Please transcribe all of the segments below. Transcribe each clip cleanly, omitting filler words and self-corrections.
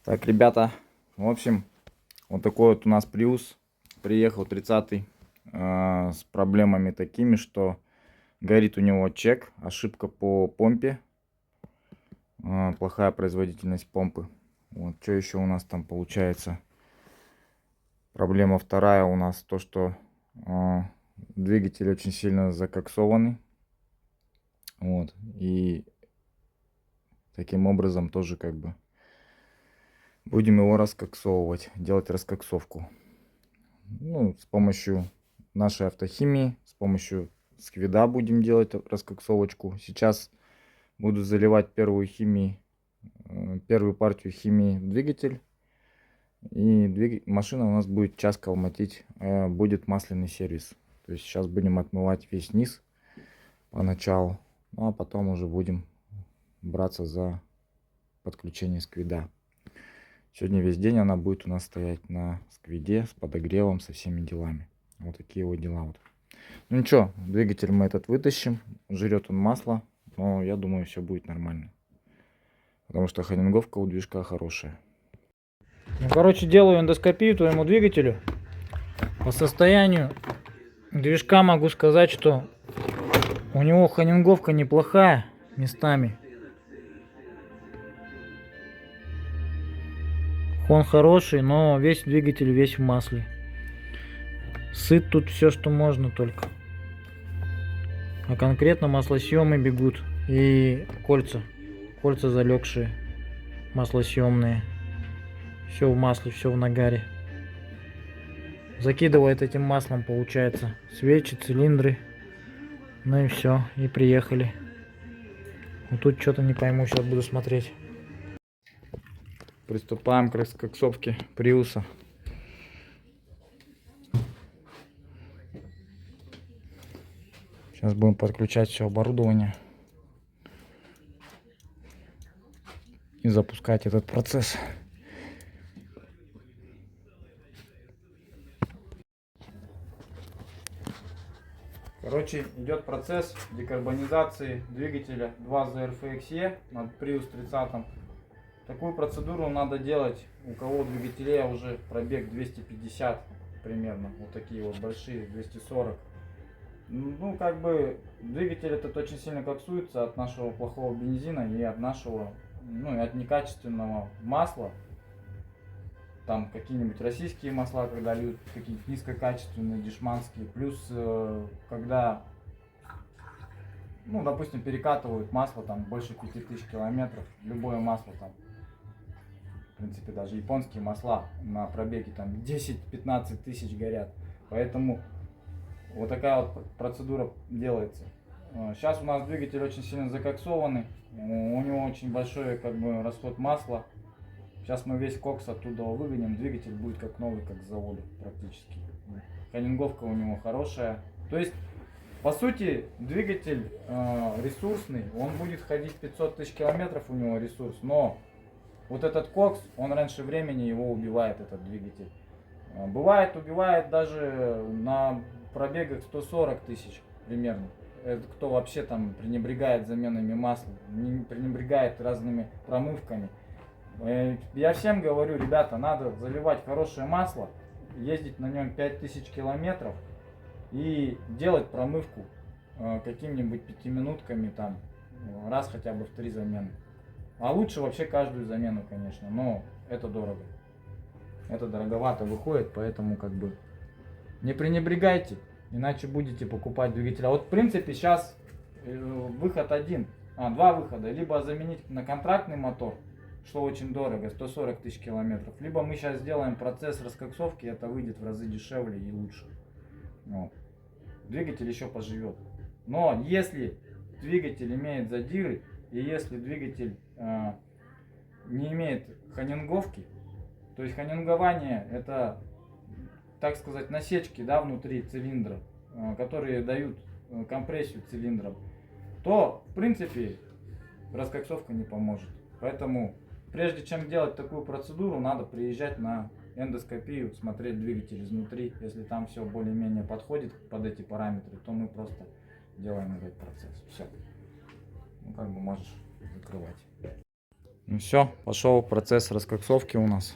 Так, ребята, в общем, вот такой вот у нас Prius. Приехал 30-й с проблемами такими, что горит у него чек, ошибка по помпе, плохая производительность помпы. Вот, что еще у нас там получается? Проблема вторая у нас то, что двигатель очень сильно закоксованный. Вот, и таким образом тоже как бы будем его раскоксовывать, делать раскоксовку. Ну, с помощью нашей автохимии, с помощью сквида будем делать раскоксовочку. Сейчас буду заливать первую партию химии в двигатель. И машина у нас будет час калматить, будет масляный сервис. То есть сейчас будем отмывать весь низ поначалу, ну а потом уже будем браться за подключение сквида. Сегодня весь день она будет у нас стоять на сквиде с подогревом, со всеми делами. Вот такие вот дела. Вот. Ну ничего, двигатель мы этот вытащим. Жрет он масло, но я думаю, все будет нормально. Потому что ханинговка у движка хорошая. Ну, короче, делаю эндоскопию твоему двигателю. По состоянию движка могу сказать, что у него ханинговка неплохая местами. Он хороший, но весь двигатель весь в масле. Сыт тут все, что можно только. А конкретно маслосъемы бегут и кольца. Кольца залегшие, маслосъемные. Все в масле, все в нагаре. Закидывает этим маслом, получается, свечи, цилиндры. Ну и все, и приехали. Вот тут что-то не пойму, сейчас буду смотреть. Приступаем к раскоксовке Приуса. Сейчас будем подключать все оборудование и запускать этот процесс. Короче, идет процесс декарбонизации двигателя 2Z RFXE над Prius 30. Такую процедуру надо делать, у кого двигателя уже пробег 250 примерно. Вот такие вот большие, 240. Ну, как бы, двигатель этот очень сильно коксуется от нашего плохого бензина и от нашего, ну, и от некачественного масла. Там какие-нибудь российские масла, когда льют какие-нибудь низкокачественные, дешманские. Плюс, когда, ну, допустим, перекатывают масло там больше 5000 километров, любое масло там, в принципе, даже японские масла на пробеге там 10-15 тысяч горят. Поэтому вот такая вот процедура делается. Сейчас у нас двигатель очень сильно закоксованный, у него очень большой как бы расход масла. Сейчас мы весь кокс оттуда выгоним, двигатель будет как новый, как с завода практически. Ханинговка у него хорошая. То есть, по сути, двигатель ресурсный, он будет ходить 500 тысяч километров, у него ресурс, но вот этот кокс, он раньше времени его убивает, этот двигатель. Бывает, убивает даже на пробегах 140 тысяч примерно. Это кто вообще там пренебрегает заменами масла, пренебрегает разными промывками. Я всем говорю, ребята, надо заливать хорошее масло, ездить на нем 5000 километров и делать промывку какими-нибудь 5-минутками там, раз хотя бы в 3 замены. А лучше вообще каждую замену, конечно, но это дорого. Это дороговато выходит, поэтому как бы не пренебрегайте, иначе будете покупать двигатель. А вот в принципе сейчас выход два выхода. Либо заменить на контрактный мотор, что очень дорого, 140 тысяч километров. Либо мы сейчас сделаем процесс раскоксовки, это выйдет в разы дешевле и лучше. Вот. Двигатель еще поживет. Но если двигатель имеет задиры, и если двигатель не имеет ханинговки, то есть ханингование это, так сказать, насечки, да, внутри цилиндра, которые дают компрессию цилиндров, то в принципе раскоксовка не поможет. Поэтому прежде чем делать такую процедуру, надо приезжать на эндоскопию, смотреть двигатель изнутри. Если там все более-менее подходит под эти параметры, то мы просто делаем этот процесс. Все. Ну как бы можешь закрывать. Ну все, пошел процесс раскоксовки у нас.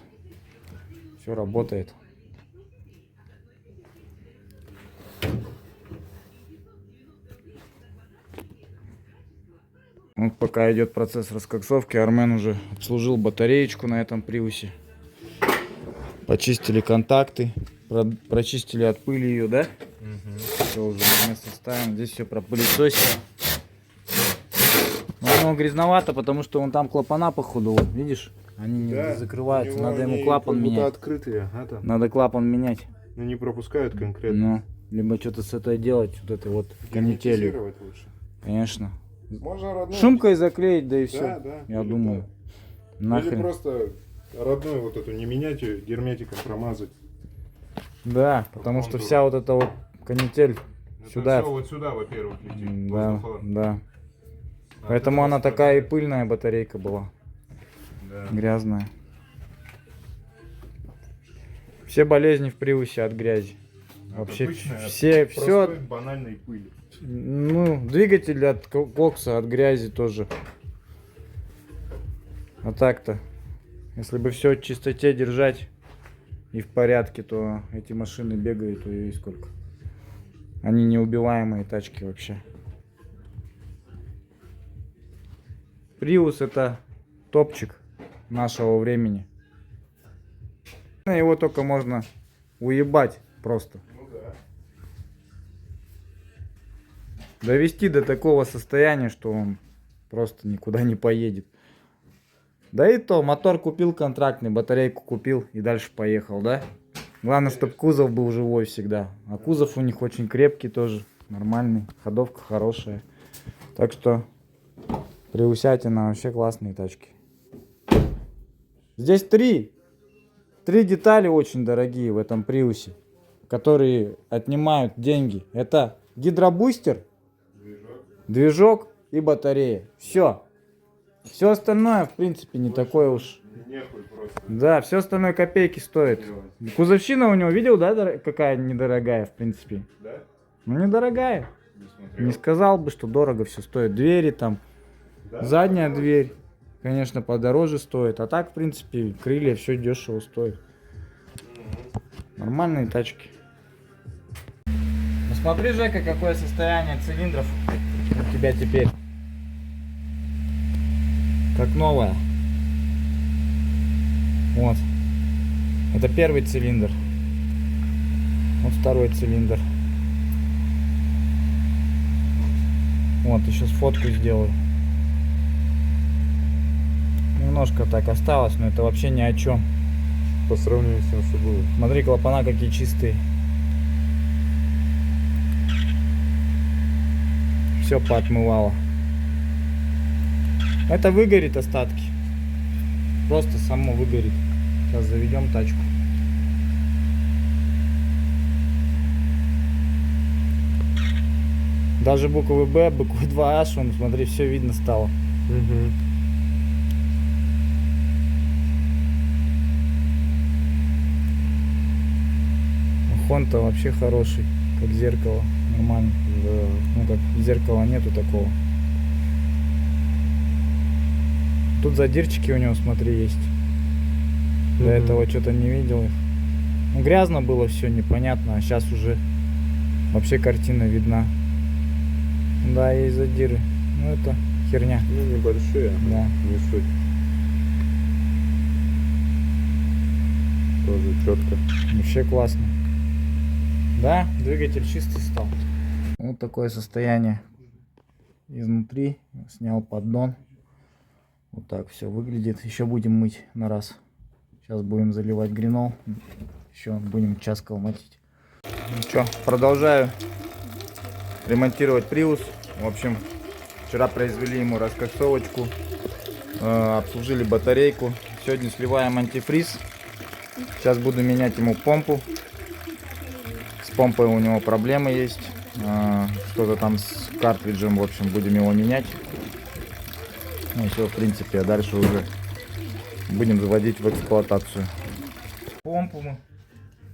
Все работает. Вот пока идет процесс раскоксовки, Армен уже обслужил батареечку на этом приусе. Почистили контакты, прочистили от пыли ее, да? Все уже на место ставим. Здесь все пропылесосим. Но оно грязновато, потому что вон там клапана, походу, вот, видишь? Они не закрываются, надо ему клапан менять. Открытые, Надо клапан менять. но не пропускают конкретно. Ну, либо что-то с этой делать, вот этой вот канителью. Герметизировать лучше. Конечно. Можно родной. Шумкой заклеить, да и Да, все. да. Я или думаю. так. Или Нахрен. просто родную вот эту не менять, ее герметиком промазать. Да, потому что вся вот эта вот канитель Это сюда. всё вот сюда, во-первых, летит. Да, воздуха. да. А Поэтому это она просто- такая и пыльная батарейка была. Да. Грязная. Все болезни в приусе от грязи. Вообще обычная, от все, простой банальной пыли. ну, двигатель от кокса, от грязи тоже. А так-то, если бы все в чистоте держать и в порядке, то эти машины бегают, ой, сколько. Они неубиваемые тачки вообще. Приус это топчик нашего времени. Его только можно уебать просто. Ну да. Довести до такого состояния, что он просто никуда не поедет. Да и то, мотор купил контрактный, батарейку купил и дальше поехал, да? Главное, чтобы кузов был живой всегда. А кузов у них очень крепкий тоже, нормальный, ходовка хорошая. Так что приусятина вообще классные тачки. Здесь три детали очень дорогие в этом приусе, которые отнимают деньги. Это гидробустер, движок и батарея. Все. Все остальное, в принципе, не такое уж. Нехуй просто. Да, все остальное копейки стоит. делать. Кузовщина у него, видел, да, какая недорогая, в принципе? Да? Ну, недорогая. Не смотрел. Не сказал бы, что дорого все стоит. Двери там, Да? задняя дверь, конечно, подороже стоит. А так, в принципе, крылья, все дешево стоит. Нормальные тачки. Ну смотри, Жека, какое состояние цилиндров у тебя теперь. Как новая. Вот. Это первый цилиндр. Вот второй цилиндр. Вот, я сейчас фотку сделаю. Немножко так осталось, но это вообще ни о чем. По сравнению с тем, что было. Смотри, клапана какие чистые. Все поотмывало. Это выгорит остатки. Просто само выгорит. Сейчас заведем тачку. Даже буквы Б, буквы 2H, вон, смотри, все видно стало. Угу. Хон-то вообще хороший, как зеркало, нормально. Да. Ну как зеркала нету такого. Тут задирчики у него, смотри, есть. До этого что-то не видел их. Ну, грязно было все, непонятно, а сейчас уже вообще картина видна. Да, есть задиры. Ну это херня. Ну, небольшие, Да. не суть. Тоже четко. Вообще классно. Да, двигатель чистый стал. Вот такое состояние изнутри. Снял поддон. Вот так все выглядит. Еще будем мыть на раз. Сейчас будем заливать гринол. Еще будем час колматить. Ну что, продолжаю ремонтировать Prius. В общем, вчера произвели ему раскоксовочку. Обслужили батарейку. Сегодня сливаем антифриз. Сейчас буду менять ему помпу. С помпой у него проблемы есть. Что-то там с картриджем, в общем, будем его менять. Ну все, в принципе, а дальше уже будем заводить в эксплуатацию. Помпу мы,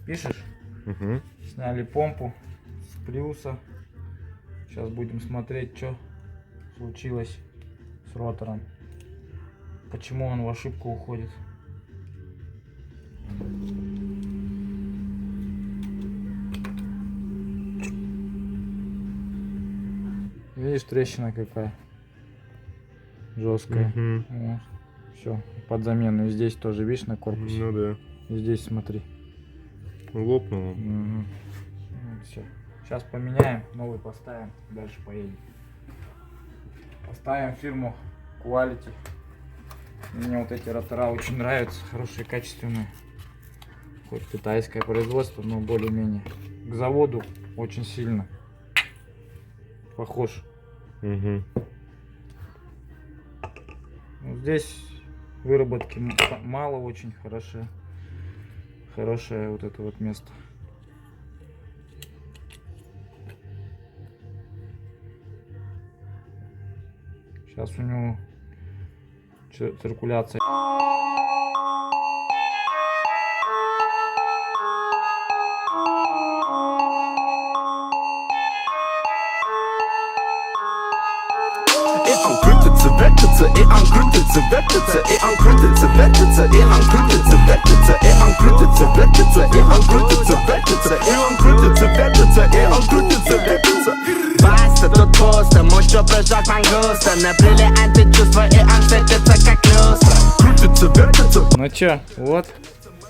пишешь? Угу. Сняли помпу с Приуса. Сейчас будем смотреть, что случилось с ротором. почему он в ошибку уходит. Видишь, трещина какая жесткая. Мгм. Вот. Все, под замену. И здесь тоже, видишь, на корпусе. Ну да. И здесь смотри. Лопнуло. Все. Сейчас поменяем, новый поставим, дальше поедем. Поставим фирму Quality. Мне вот эти ротора очень нравятся, хорошие, качественные. Хоть китайское производство, но более-менее. К заводу очень сильно похож. Угу. Ну, здесь выработки мало, очень хорошие. Хорошее вот это вот место. Сейчас у него циркуляция. Он крутится, вертится, и он крутится, вертится, и он крутится, вертится, и он крутится, вертится, и он крутится, вертится, и он крутится, вертится, и он крутится, вертится, и он крутится, вертится. Баста, тут пусто, mucho прыжок мангуста, на бриллианты чувства, и он светится как люстра. Крутится, вертится. Ну чё, вот,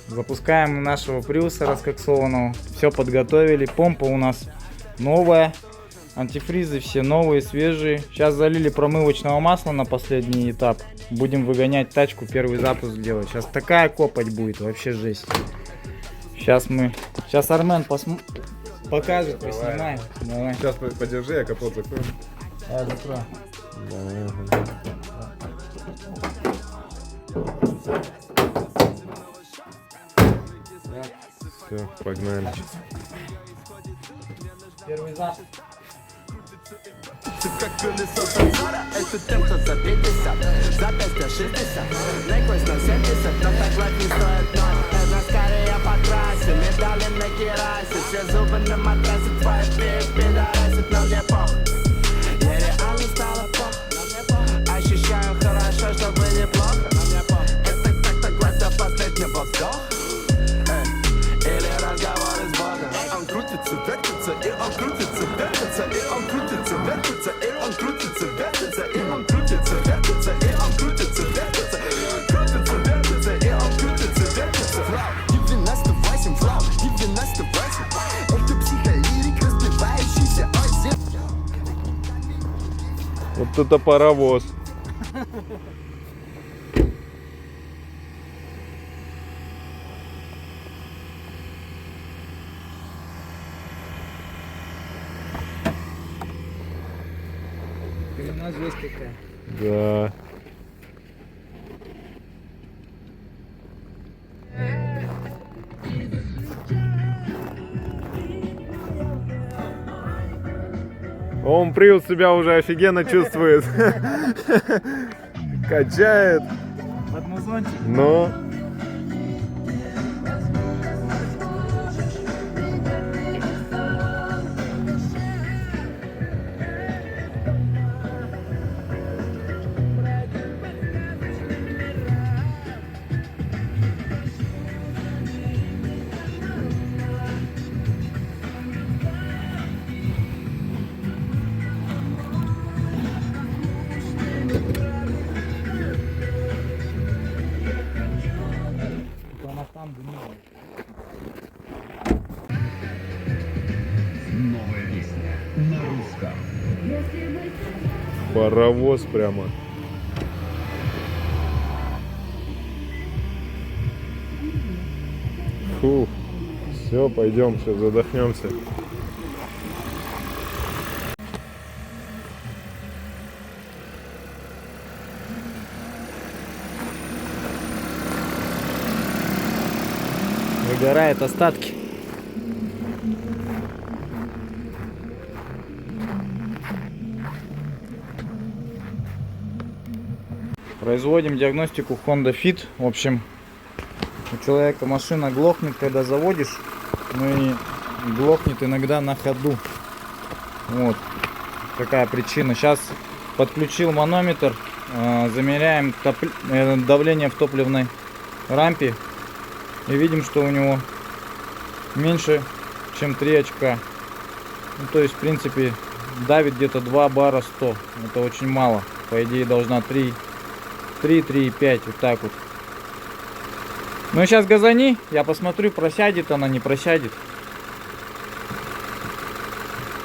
запускаем нашего приуса раскоксованного. Все подготовили, помпа у нас новая. Антифризы все новые, свежие. Сейчас залили промывочного масла на последний этап. Будем выгонять тачку, первый запуск делать. Сейчас такая копоть будет, вообще жесть. Сейчас Армен покажет, поснимаем. Давай. Сейчас подержи, я капот закрою. Я закрою. Все, погнали. Первый запуск. Как колесо сансара, это тем, кто за 50, за 560, наглость на 70, но так лайф не стоит ноль. Это скорее по трассе, медали на керасе, все зубы на матрасе, твои пидорасит, но мне похуй. Я реально стала похуй, ощущаю хорошо, чтобы неплохо. Это так лайф до последнего вдоха, или разговоры с Богом. Он крутится, вертится, и он крутится, вертится, и он крутится, вертится, и он крутится, вертится, и он крутится, вертится, и он крутится, вертится, крутится, вертится, и он крутится, вертится. Флау, 98, флау, 98. Это психоделик, разбивающийся озер. Вот это паровоз. Коренная жесть какая. Да. Он Приус себя уже офигенно чувствует. Качает. Под музончик. Но Она там дымила. Новая песня на русском. паровоз прямо. Фух. Все, пойдем, сейчас задохнемся. Выгорает остатки. Производим диагностику Honda Fit. В общем, у человека машина глохнет, когда заводишь, ну и глохнет иногда на ходу. Вот такая причина. Сейчас подключил манометр замеряем давление в топливной рампе и видим, что у него меньше, чем 3 очка. Ну, то есть, в принципе, давит где-то 2 бара 100. Это очень мало. По идее, должна 3,5, вот так вот. Ну, сейчас газани, я посмотрю, просядет она, не просядет.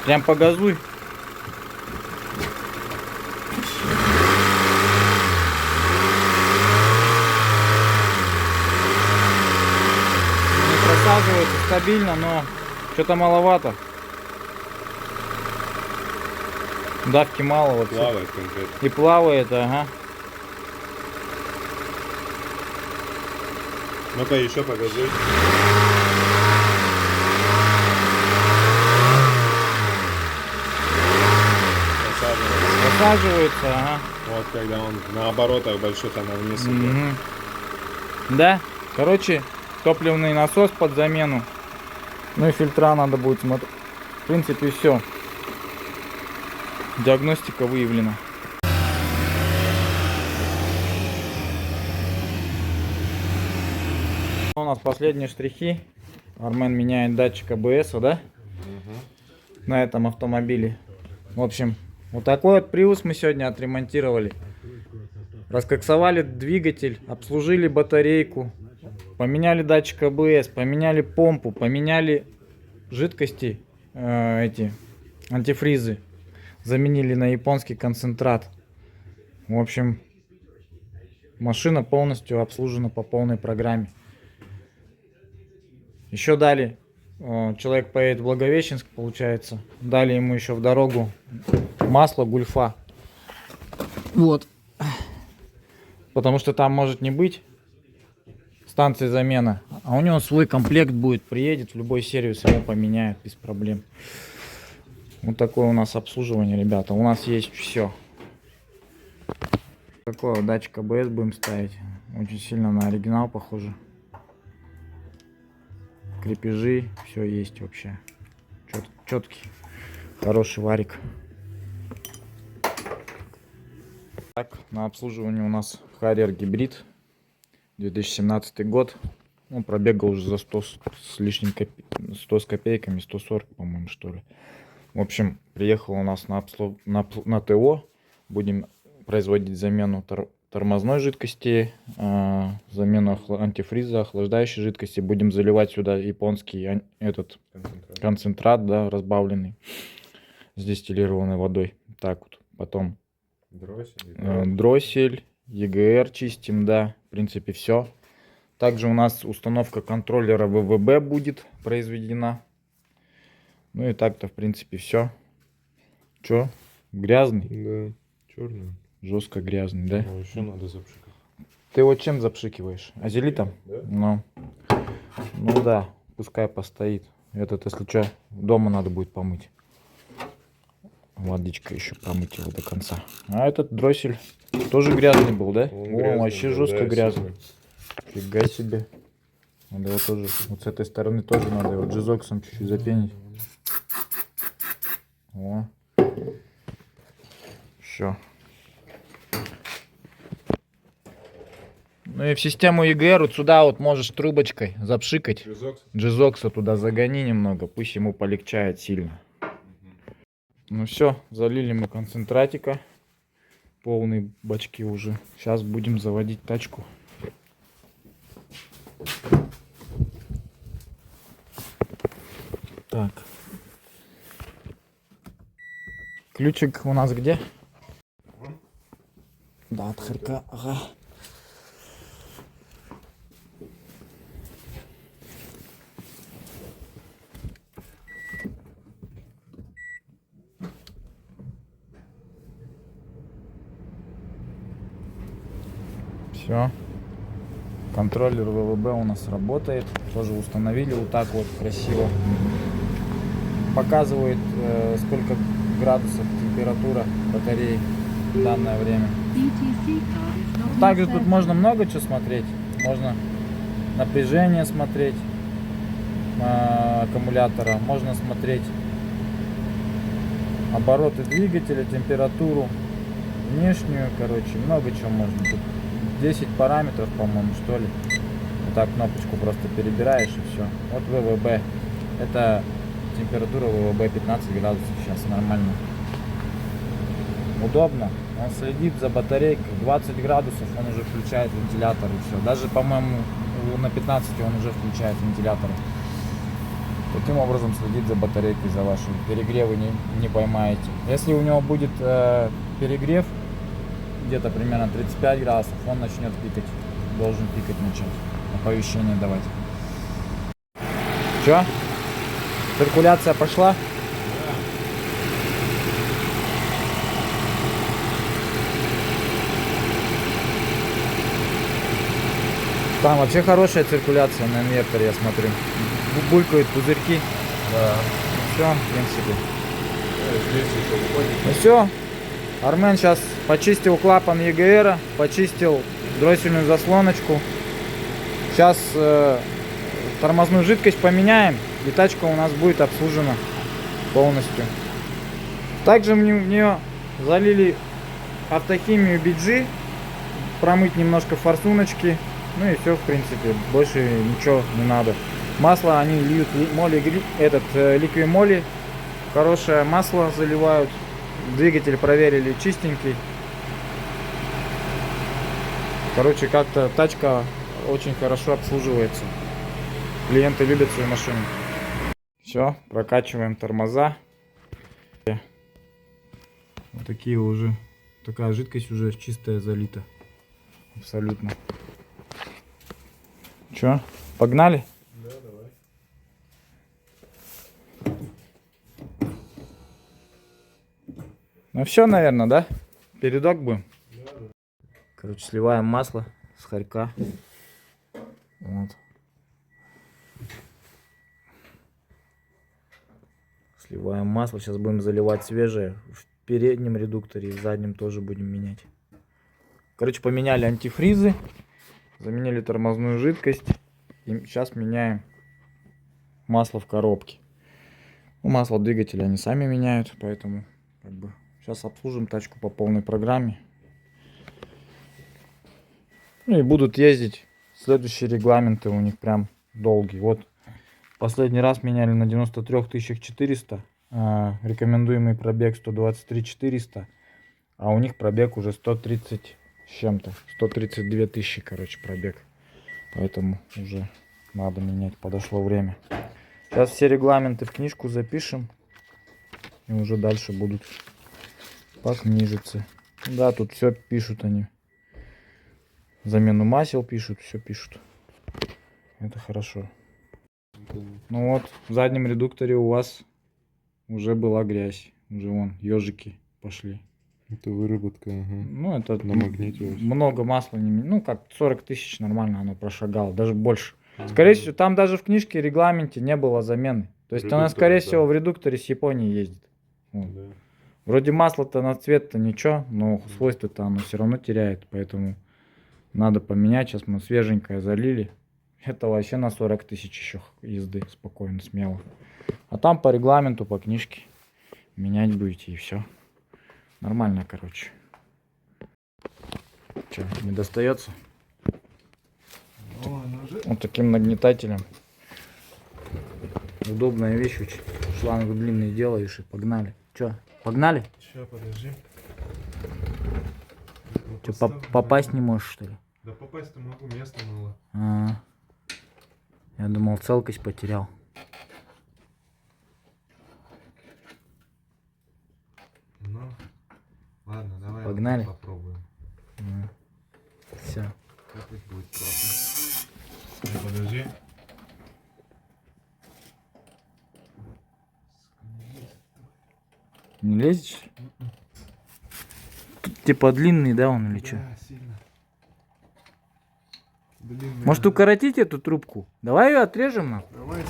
Прям погазуй. Не просаживается стабильно, но что-то маловато. Давки мало вообще. Плавает конкретно. И плавает, ага. Ну-ка еще погазуй. Просаживается, ага. Вот когда он на оборотах больших, она вниз идет. Мгм. Да, короче, топливный насос под замену. Ну и фильтра надо будет смотреть. В принципе, все. Диагностика выявлена. У нас последние штрихи. Армен меняет датчик АБС, да? На этом автомобиле. В общем, вот такой вот Prius мы сегодня отремонтировали. Раскоксовали двигатель, обслужили батарейку, поменяли датчик АБС, поменяли помпу, поменяли жидкости, эти антифризы, заменили на японский концентрат. В общем, машина полностью обслужена по полной программе. Еще дали, человек поедет в Благовещенск, получается, дали ему еще в дорогу масло Гульфа. Вот. Потому что там может не быть станции замена, а у него свой комплект будет, приедет в любой сервис, ему поменяют без проблем. Вот такое у нас обслуживание, ребята. У нас есть все. Такой вот датчик АБС будем ставить. Очень сильно на оригинал похоже. Крепежи, все есть вообще. Четкий, хороший варик. Так, на обслуживании у нас Harrier гибрид, 2017 год. Он пробегал уже за 100 с лишним 100 с копейками, 140, по-моему, что ли. В общем, приехал у нас на ТО. Будем производить замену тормозной жидкости, замену антифриза, охлаждающей жидкости. Будем заливать сюда японский этот концентрат, да, разбавленный с дистиллированной водой. Так вот, потом дроссель, ЕГР чистим, да, в принципе все. Также у нас установка контроллера ВВБ будет произведена. Ну и так-то в принципе все. Чё? Грязный? Да, черный. Жестко грязный, да? Ну, еще надо запшикать. Ты его чем запшикиваешь? Азелитом? Да. Ну да, пускай постоит. Этот, если что, дома надо будет помыть. Водичка еще помыть его до конца. А этот дроссель тоже грязный был, да? Он О, грязный вообще был, жестко да, грязный. сильно. Фига себе. Надо его тоже, вот с этой стороны тоже надо его джизоксом чуть-чуть запенить. О. Все. Ну и в систему ЕГР вот сюда вот можешь трубочкой запшикать. Джизокса туда загони немного, пусть ему полегчает сильно. Ну все, залили мы концентратика. Полные бачки уже. Сейчас будем заводить тачку. Так. Ключик у нас где? Да, от хорька. Ага. Все. Контроллер ВВБ у нас работает. Тоже установили вот так вот красиво. Показывает, сколько градусов температура батареи в данное время. Также тут можно много чего смотреть. Можно напряжение смотреть аккумулятора. Можно смотреть обороты двигателя, температуру. внешнюю, короче, много чего можно. Тут 10 параметров, по-моему, что ли. Вот так кнопочку просто перебираешь и все. Вот ВВБ. Это температура ВВБ 15 градусов, сейчас нормально. Удобно. Он следит за батарейкой. 20 градусов он уже включает вентилятор и все. Даже, по-моему, на 15 он уже включает вентилятор. Таким образом следит за батарейкой, за вашей. Перегревы не поймаете. Если у него будет перегрев, где-то примерно 35 градусов, он начнет пикать. Должен пикать начать. Оповещение давать. Че? Циркуляция пошла? Там вообще хорошая циркуляция на инверторе, я смотрю. Булькают пузырьки. Да. Все, в принципе. Здесь еще уходит. Ну все. Армен сейчас почистил клапан ЕГР, почистил дроссельную заслоночку. Сейчас тормозную жидкость поменяем, и тачка у нас будет обслужена полностью. Также в нее залили автохимию BG, промыть немножко форсуночки. Ну и все, в принципе, больше ничего не надо. Масло они льют, ликви-моли, хорошее масло заливают. Двигатель проверили чистенький. Короче, как-то тачка очень хорошо обслуживается. Клиенты любят свою машину. Все, прокачиваем тормоза. Вот такие уже, такая жидкость уже чистая залита. Абсолютно. Че, погнали? Да, давай. Ну все, наверное, да? Передок будем? Короче, сливаем масло с хорька. Вот. Сливаем масло. Сейчас будем заливать свежее. В переднем редукторе и в заднем тоже будем менять. Короче, поменяли антифризы. Заменили тормозную жидкость. И сейчас меняем масло в коробке. Ну, масло двигателя они сами меняют, поэтому как бы сейчас обслужим тачку по полной программе. Ну и будут ездить. Следующие регламенты у них прям долгие. Вот последний раз меняли на 93 400. Рекомендуемый пробег 123 400. А у них пробег уже 130 с чем-то. 132 тысячи, короче, пробег. Поэтому уже надо менять. Подошло время. Сейчас все регламенты в книжку запишем. И уже дальше будут по книжице. Да, тут все пишут они. Замену масел пишут, все пишут. Это хорошо. Ну вот, в заднем редукторе у вас уже была грязь. Уже вон, ежики пошли. Это выработка, ага. Ну, это На магните вообще. много масла. Ну, как 40 тысяч нормально оно прошагало, даже больше. Скорее всего, там даже в книжке, регламенте не было замены. То есть она, скорее всего, в редукторе с Японии ездит. Вот. Да. Вроде масло-то на цвет-то ничего, но свойства-то оно все равно теряет. Поэтому надо поменять. Сейчас мы свеженькое залили. Это вообще на 40 тысяч еще езды. Спокойно, смело. А там по регламенту, по книжке менять будете и все. Нормально, короче. Че, не достается? Вот таким нагнетателем. Удобная вещь очень. Шланг длинный делаешь и погнали. Че, погнали? Сейчас, подожди. Че, попасть не можешь, что ли? Да попасть-то могу, места мало. Я думал, целкость потерял. Ну, ладно, давай Погнали. попробуем. Все. Как будет просто. Подожди. Не лезешь? Тут типа длинный, да, он или что? Да, сильно. Длинный. Может укоротить эту трубку? Давай ее отрежем нахуй. Давай.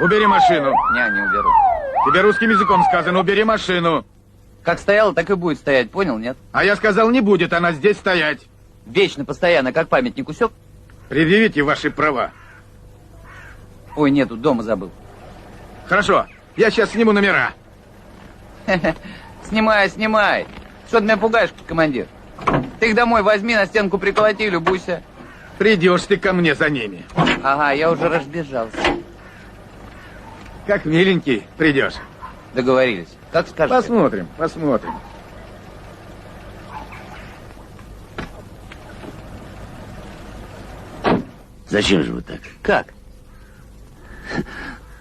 Убери машину. Не уберу. Тебе русским языком сказано, убери машину. Как стояла, так и будет стоять, понял, нет? А я сказал, не будет она здесь стоять. Вечно, постоянно, как памятник усек. Предъявите ваши права. Ой, нету, дома забыл. Хорошо, я сейчас сниму номера. Снимай. Что ты меня пугаешь, командир? Ты их домой возьми, на стенку приколоти и любуйся. Придешь ты ко мне за ними. Ага, я уже разбежался. Как миленький придешь. Договорились. Как скажешь. Посмотрим, посмотрим. Зачем же вы так? Как?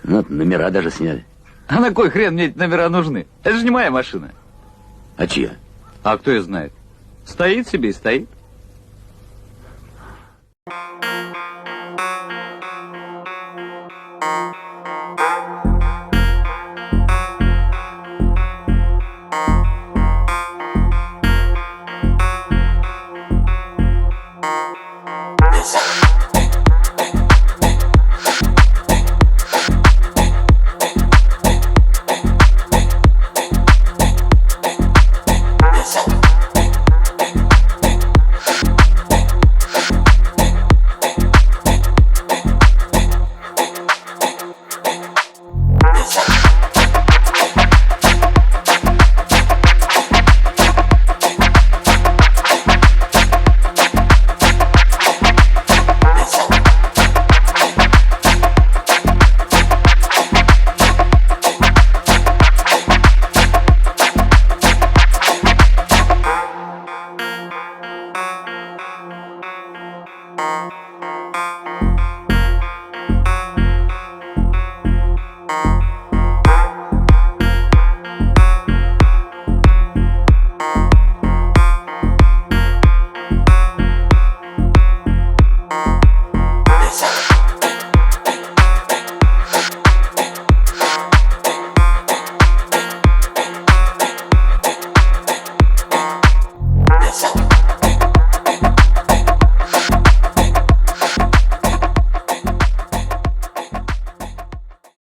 Ну, номера даже сняли. А на кой хрен мне эти номера нужны? Это же не моя машина. А чья? А кто ее знает? Стоит себе и стоит.